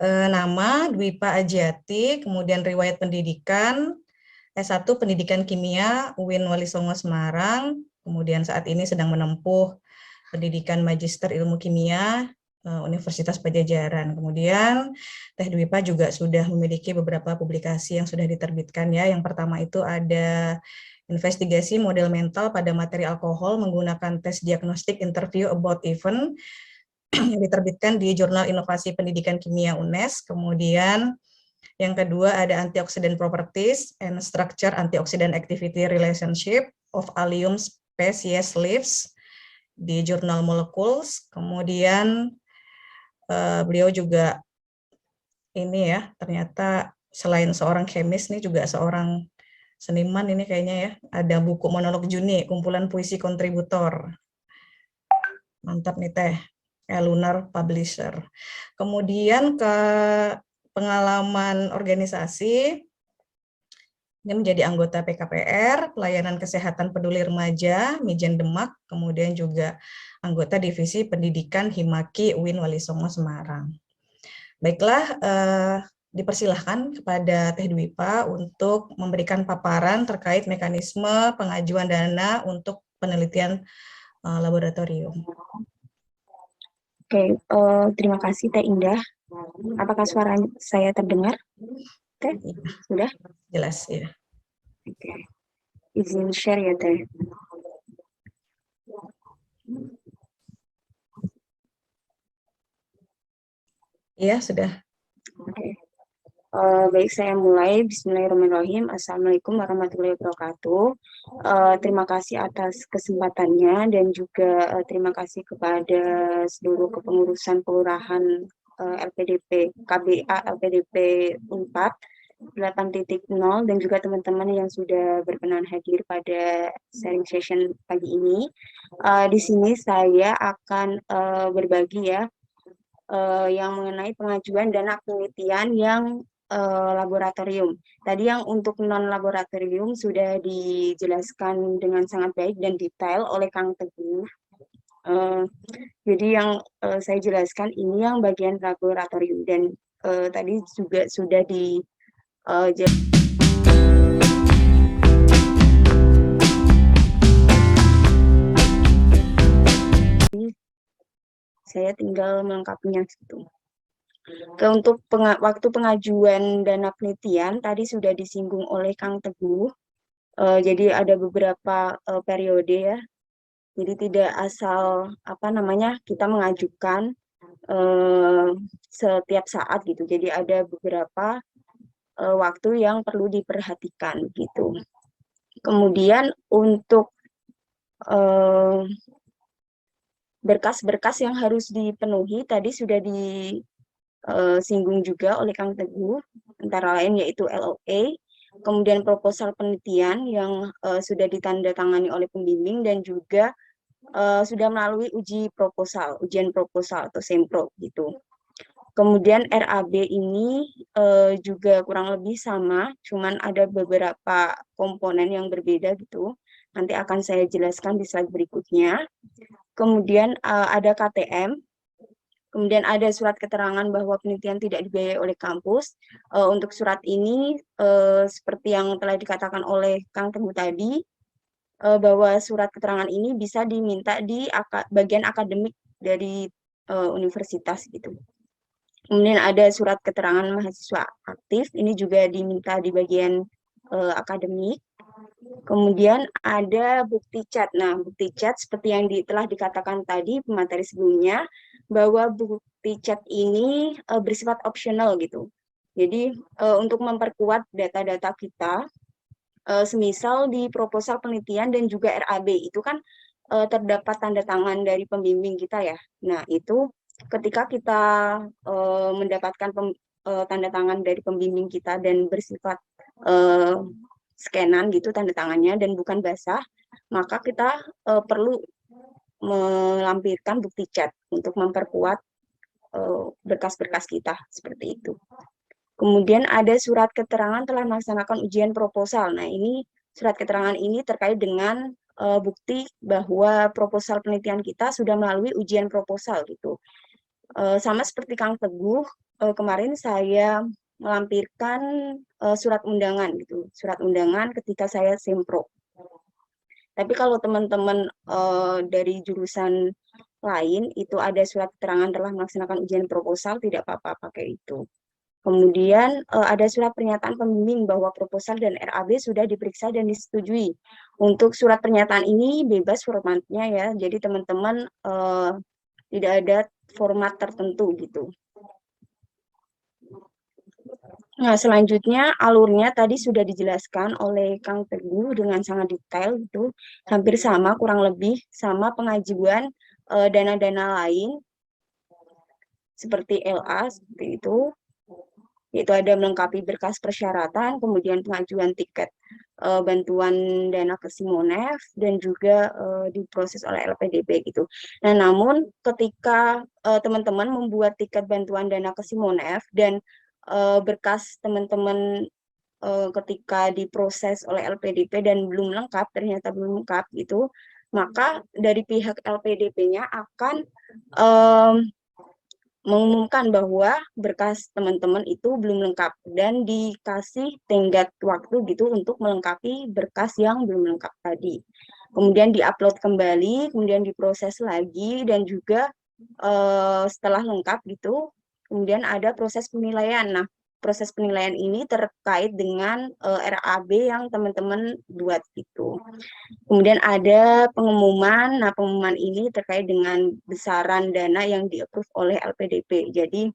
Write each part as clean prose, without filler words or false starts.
Nama Dwipa Ajiati, kemudian riwayat pendidikan, S1 Pendidikan Kimia UIN Wali Songo Semarang, kemudian saat ini sedang menempuh pendidikan Magister Ilmu Kimia Universitas Pajajaran. Kemudian Teh Dwipa juga sudah memiliki beberapa publikasi yang sudah diterbitkan ya. Yang pertama itu ada investigasi model mental pada materi alkohol menggunakan tes diagnostik interview about event yang diterbitkan di Jurnal Inovasi Pendidikan Kimia UNES. Kemudian yang kedua ada antioxidant properties and structure antioxidant activity relationship of allium species leaves di Jurnal Molecules. Kemudian beliau juga ini ya, ternyata selain seorang kemis nih juga seorang seniman ini kayaknya ya. Ada buku Monolog Juni, kumpulan puisi kontributor. Mantap nih Teh. Lunar Publisher. Kemudian ke pengalaman organisasi, ini menjadi anggota PKPR, Pelayanan Kesehatan Peduli Remaja, Mijen Demak, kemudian juga anggota Divisi Pendidikan Himaki UIN Wali Songo Semarang. Baiklah, dipersilahkan kepada Teh Dwipa untuk memberikan paparan terkait mekanisme pengajuan dana untuk penelitian laboratorium. Oke, terima kasih Teh Indah. Apakah suara saya terdengar? Teh, sudah? Jelas ya. Oke, izin share ya Teh. Iya, sudah. Oke. Baik, saya mulai. Bismillahirrahmanirrahim. Assalamualaikum warahmatullahi wabarakatuh. Terima kasih atas kesempatannya dan juga terima kasih kepada seluruh kepengurusan kelurahan LPDP KBA LPDP 4 8.0 dan juga teman-teman yang sudah berkenan hadir pada sharing session pagi ini. Di sini saya akan berbagi ya yang mengenai pengajuan dana penelitian yang laboratorium. Tadi yang untuk non-laboratorium sudah dijelaskan dengan sangat baik dan detail oleh Kang Teguh. Jadi yang saya jelaskan ini yang bagian laboratorium dan tadi juga sudah saya tinggal melengkapinya gitu. Untuk waktu pengajuan dana penelitian tadi sudah disinggung oleh Kang Teguh. Jadi ada beberapa periode ya. Jadi tidak asal kita mengajukan setiap saat gitu. Jadi ada beberapa waktu yang perlu diperhatikan gitu. Kemudian untuk berkas-berkas yang harus dipenuhi tadi sudah disinggung juga oleh Kang Teguh, antara lain yaitu LOA, kemudian proposal penelitian yang sudah ditandatangani oleh pembimbing dan juga sudah melalui ujian proposal atau sempro gitu. Kemudian RAB ini juga kurang lebih sama, cuman ada beberapa komponen yang berbeda gitu. Nanti akan saya jelaskan di slide berikutnya. Kemudian ada KTM, kemudian ada surat keterangan bahwa penelitian tidak dibiayai oleh kampus. Untuk surat ini, seperti yang telah dikatakan oleh Kang Teguh tadi, bahwa surat keterangan ini bisa diminta di bagian akademik dari universitas gitu. Kemudian ada surat keterangan mahasiswa aktif, ini juga diminta di bagian akademik. Kemudian ada bukti chat. Nah, bukti chat seperti yang telah dikatakan tadi pemateri sebelumnya, bahwa bukti chat ini bersifat opsional gitu. Jadi untuk memperkuat data-data kita, semisal di proposal penelitian dan juga RAB itu kan terdapat tanda tangan dari pembimbing kita ya. Nah, itu ketika kita mendapatkan tanda tangan dari pembimbing kita dan bersifat scanan gitu tanda tangannya dan bukan basah, maka kita perlu melampirkan bukti chat untuk memperkuat berkas-berkas kita seperti itu. Kemudian ada surat keterangan telah melaksanakan ujian proposal. Nah, ini surat keterangan ini terkait dengan bukti bahwa proposal penelitian kita sudah melalui ujian proposal gitu. Sama seperti Kang Teguh, kemarin saya melampirkan surat undangan gitu, surat undangan ketika saya sempro. Tapi kalau teman-teman dari jurusan lain itu ada surat keterangan telah melaksanakan ujian proposal, tidak apa-apa pakai itu. Kemudian ada surat pernyataan pembimbing bahwa proposal dan RAB sudah diperiksa dan disetujui. Untuk surat pernyataan ini bebas formatnya ya, jadi teman-teman tidak ada format tertentu gitu. Nah, selanjutnya alurnya tadi sudah dijelaskan oleh Kang Teguh dengan sangat detail gitu, hampir sama kurang lebih sama pengajuan dana-dana lain seperti LA seperti itu, yaitu ada melengkapi berkas persyaratan, kemudian pengajuan tiket bantuan dana ke Simonef dan juga diproses oleh LPDP gitu. Nah, namun ketika teman-teman membuat tiket bantuan dana ke Simonef dan berkas teman-teman ketika diproses oleh LPDP dan belum lengkap, ternyata belum lengkap gitu, maka dari pihak LPDP-nya akan mengumumkan bahwa berkas teman-teman itu belum lengkap dan dikasih tenggat waktu gitu untuk melengkapi berkas yang belum lengkap tadi. Kemudian diupload kembali, kemudian diproses lagi dan juga setelah lengkap gitu, kemudian ada proses penilaian. Nah, proses penilaian ini terkait dengan RAB yang teman-teman buat gitu. Kemudian ada pengumuman, nah pengumuman ini terkait dengan besaran dana yang di-approve oleh LPDP. Jadi,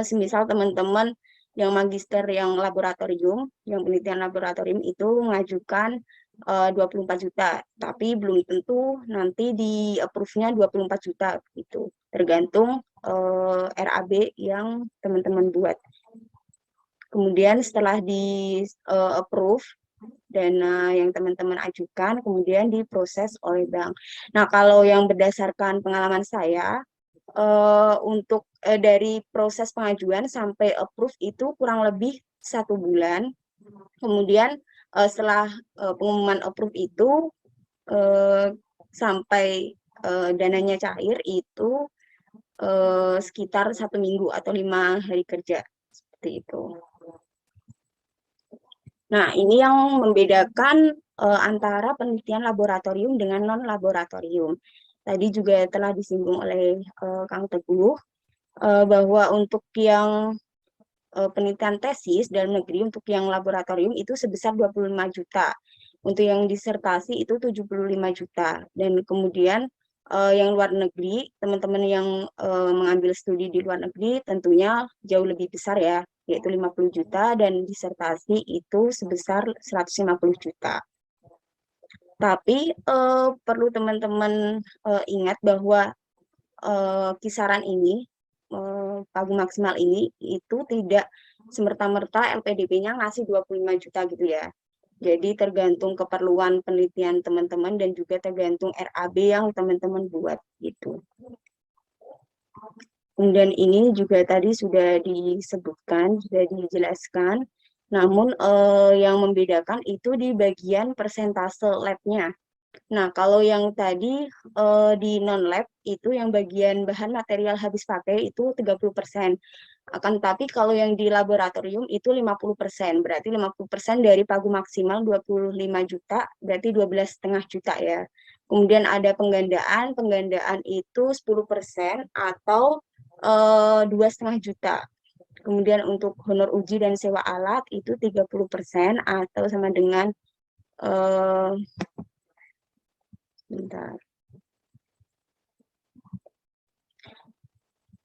semisal teman-teman yang magister yang laboratorium, yang penelitian laboratorium itu mengajukan 24 juta, tapi belum tentu nanti di-approve-nya 24 juta gitu, tergantung RAB yang teman-teman buat. Kemudian setelah di-approve dana yang teman-teman ajukan, kemudian diproses oleh bank. Nah, kalau yang berdasarkan pengalaman saya, untuk dari proses pengajuan sampai approve itu kurang lebih 1 bulan. Kemudian setelah pengumuman approve itu sampai dananya cair itu sekitar 1 minggu atau 5 hari kerja seperti itu. Nah, ini yang membedakan antara penelitian laboratorium dengan non-laboratorium. Tadi juga telah disinggung oleh Kang Teguh bahwa untuk yang penelitian tesis dalam negeri untuk yang laboratorium itu sebesar 25 juta. Untuk yang disertasi itu 75 juta. Dan kemudian yang luar negeri, teman-teman yang mengambil studi di luar negeri tentunya jauh lebih besar ya, yaitu 50 juta dan disertasi itu sebesar 150 juta. Tapi perlu teman-teman ingat bahwa kisaran ini, pagu maksimal ini itu tidak semerta-merta LPDP-nya ngasih 25 juta gitu ya. Jadi tergantung keperluan penelitian teman-teman dan juga tergantung RAB yang teman-teman buat gitu. Kemudian ini juga tadi sudah disebutkan, sudah dijelaskan. Namun yang membedakan itu di bagian persentase lab-nya. Nah, kalau yang tadi di non-lab itu yang bagian bahan material habis pakai itu 30%. Akan tetapi kalau yang di laboratorium itu 50%. Berarti 50% dari pagu maksimal 25 juta, berarti 12,5 juta ya. Kemudian ada penggandaan, penggandaan itu 10% atau 2,5 juta. Kemudian untuk honor uji dan sewa alat itu 30% atau sama dengan bentar.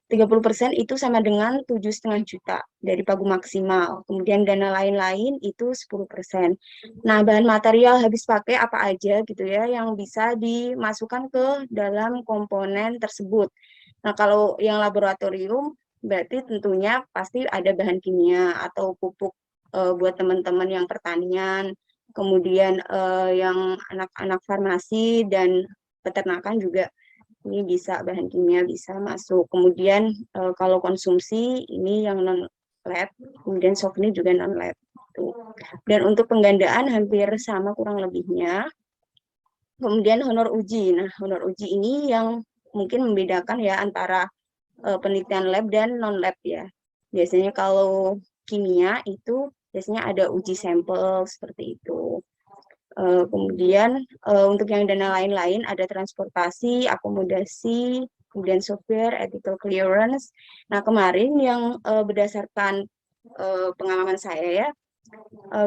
30% itu sama dengan 7,5 juta dari pagu maksimal. Kemudian dana lain-lain itu 10%. Nah, bahan material habis pakai apa aja gitu ya yang bisa dimasukkan ke dalam komponen tersebut. Nah, kalau yang laboratorium berarti tentunya pasti ada bahan kimia atau pupuk buat teman-teman yang pertanian, kemudian yang anak-anak farmasi dan peternakan juga ini bisa bahan kimia bisa masuk. Kemudian kalau konsumsi ini yang non lab, kemudian souvenir juga non lab. Dan untuk penggandaan hampir sama kurang lebihnya. Kemudian honor uji. Nah, honor uji ini yang mungkin membedakan ya antara penelitian lab dan non lab ya. Biasanya kalau kimia itu biasanya ada uji sampel seperti itu. Kemudian untuk yang dana lain-lain ada transportasi, akomodasi, kemudian software, ethical clearance. Nah, kemarin yang berdasarkan pengalaman saya ya,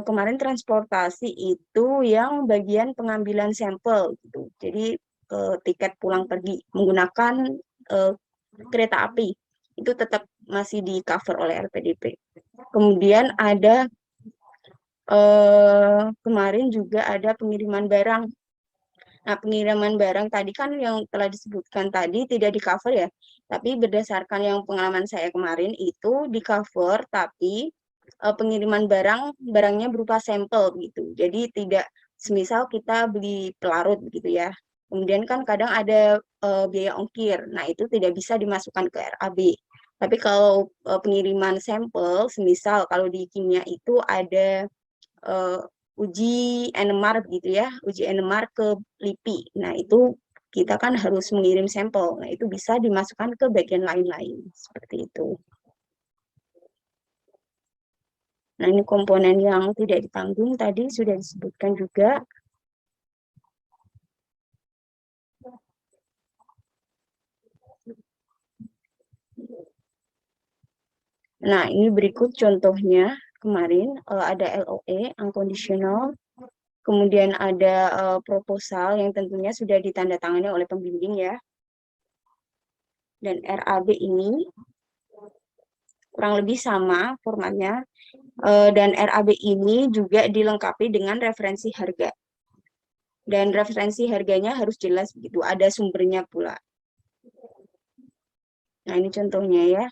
kemarin transportasi itu yang bagian pengambilan sampel gitu. Jadi tiket pulang pergi menggunakan kereta api itu tetap masih di cover oleh LPDP. Kemudian ada kemarin juga ada pengiriman barang. Nah, pengiriman barang tadi kan yang telah disebutkan tadi tidak di cover ya, tapi berdasarkan yang pengalaman saya kemarin itu di cover, tapi pengiriman barangnya berupa sampel gitu. Jadi tidak semisal kita beli pelarut gitu ya. Kemudian kan kadang ada biaya ongkir. Nah, itu tidak bisa dimasukkan ke RAB. Tapi kalau pengiriman sampel, semisal kalau di kimia itu ada uh, uji NMR gitu ya, uji NMR ke LIPI. Nah, itu kita kan harus mengirim sampel. Nah, itu bisa dimasukkan ke bagian lain-lain seperti itu. Nah, ini komponen yang tidak ditanggung tadi sudah disebutkan juga. Nah, ini berikut contohnya. Kemarin ada LOE, unconditional. Kemudian ada proposal yang tentunya sudah ditandatangani oleh pembimbing ya. Dan RAB ini kurang lebih sama formatnya. Dan RAB ini juga dilengkapi dengan referensi harga. Dan referensi harganya harus jelas begitu, ada sumbernya pula. Nah, ini contohnya ya.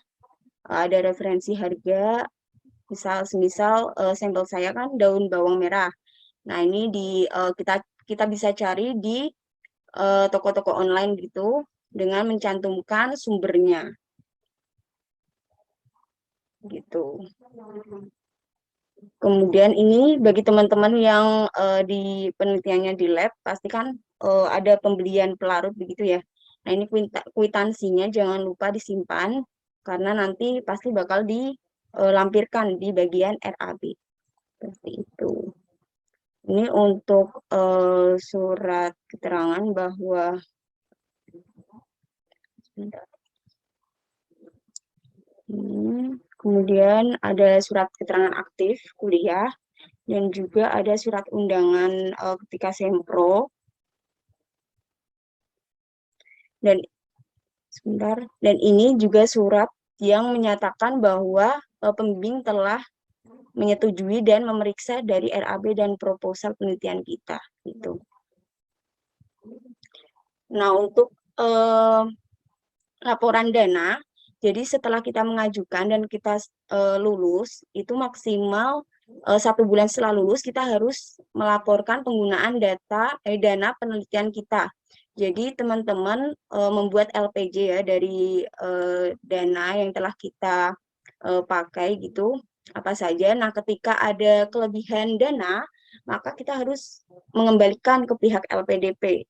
Ada referensi harga, misal sampel saya kan daun bawang merah. Nah, ini kita bisa cari di toko-toko online gitu dengan mencantumkan sumbernya. Gitu. Kemudian ini bagi teman-teman yang di penelitiannya di lab, pastikan ada pembelian pelarut begitu ya. Nah, ini kwitansinya jangan lupa disimpan, karena nanti pasti bakal dilampirkan di bagian RAB. Seperti itu. Ini untuk surat keterangan bahwa kemudian ada surat keterangan aktif kuliah dan juga ada surat undangan ketika sempro dan sebentar, dan ini juga surat yang menyatakan bahwa pembimbing telah menyetujui dan memeriksa dari RAB dan proposal penelitian kita gitu. Nah, untuk laporan dana, jadi setelah kita mengajukan dan kita lulus, itu maksimal 1 bulan setelah lulus kita harus melaporkan penggunaan dana penelitian kita. Jadi teman-teman membuat LPJ ya dari dana yang telah kita pakai gitu, apa saja. Nah, ketika ada kelebihan dana, maka kita harus mengembalikan ke pihak LPDP,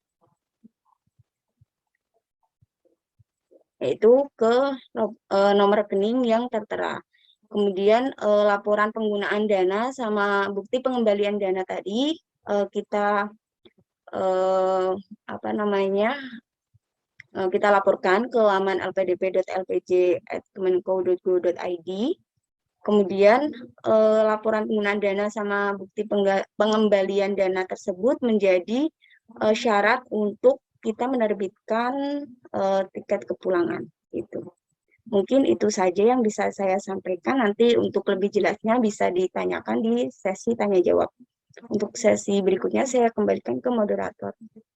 yaitu ke nomor rekening yang tertera. Kemudian laporan penggunaan dana sama bukti pengembalian dana tadi kita kita laporkan ke laman lpdp.lpj@kemenko.go.id. Kemudian laporan penggunaan dana sama bukti pengembalian dana tersebut menjadi syarat untuk kita menerbitkan tiket kepulangan. Itu. Mungkin itu saja yang bisa saya sampaikan. Nanti untuk lebih jelasnya bisa ditanyakan di sesi tanya jawab. Untuk sesi berikutnya saya kembalikan ke moderator.